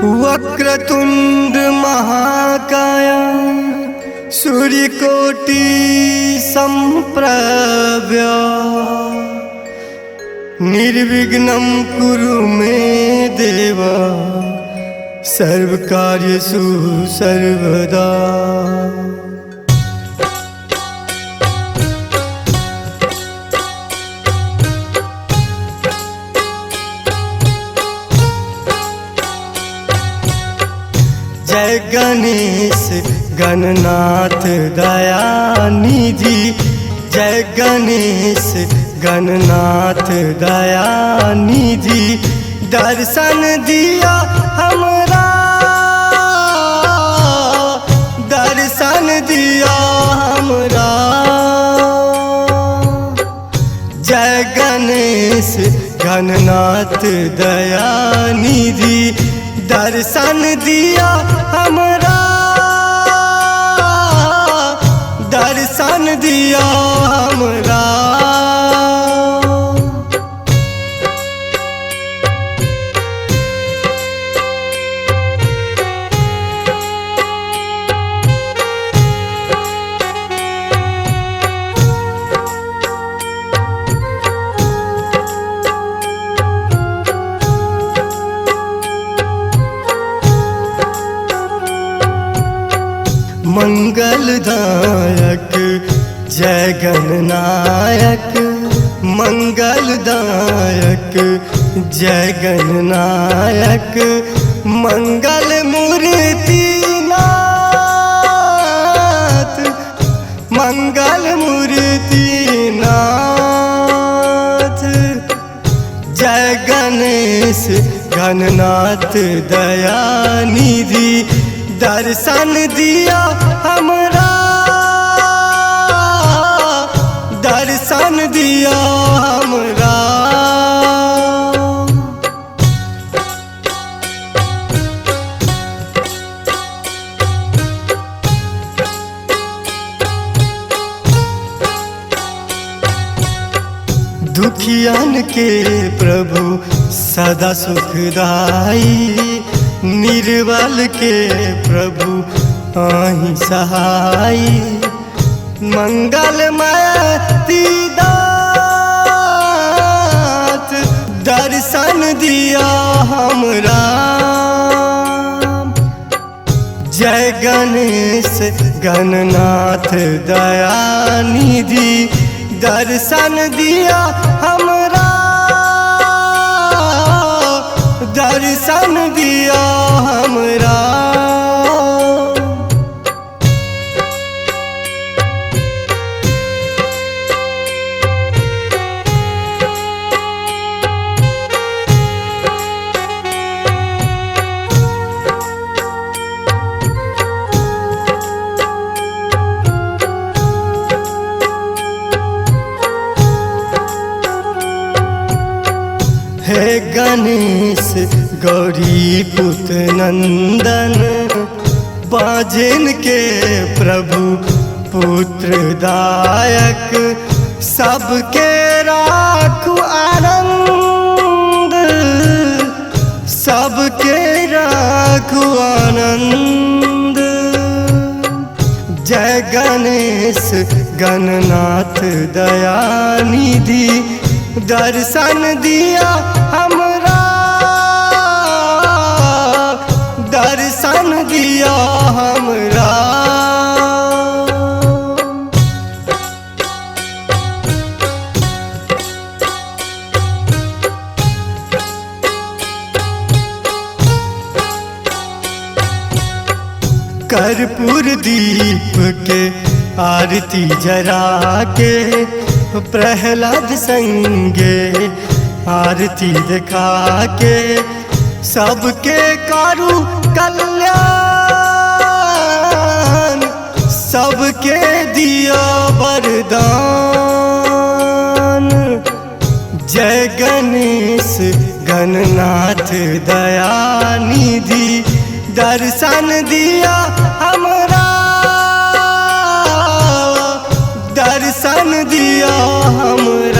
वक्रतुंड महाकाय सूर्यकोटि संप्रभ्य निर्विघ्नं कुरु मे देव सर्वकार्येषु सर्वदा। जय गणेश गणनाथ दयानिधि, जय गणेश गणनाथ दयानिधि। दर्शन दिया हमरा, दर्शन दिया हमरा। जय गणेश गणनाथ दयानिधि, दर्शन दिया हमरा, दर्शन दिया हमरा। मंगलदायक जय गणनायक, मंगलदायक जय गणनायक। मंगल मूर्ति नाथ, मंगल मूर्ति नाथ। जय गणेश गणनाथ दयानिधि, दर्शन दिया हमरा, दर्शन दिया हमरा। दुखियन के प्रभु सदा सुखदाई, निर्बल के प्रभु आहि सहाय। मंगलमय दीदात, दर्शन दिया हमरा। जय गणेश गणनाथ दयानिधि, दर्शन दिया हमरा, दर्शन दिया हमरा। हे गणेश गौरी पुत्र नंदन, बाजिन के प्रभु पुत्र दायक। सबके राखू आनंद, सबके राखू आनंद। जय गणेश गणनाथ दयानिधि, दर्शन दिया हमरा, दर्शन दिया हमरा। कर्पूर दीप के आरती जरा के, प्रहलाद संगे आरती दिखा के। सबके कारू कल्याण, सबके दिया वरदान। जय गणेश गणनाथ दयानिधि, दर्शन दिया हमरा, दर्शन दिया हमरा।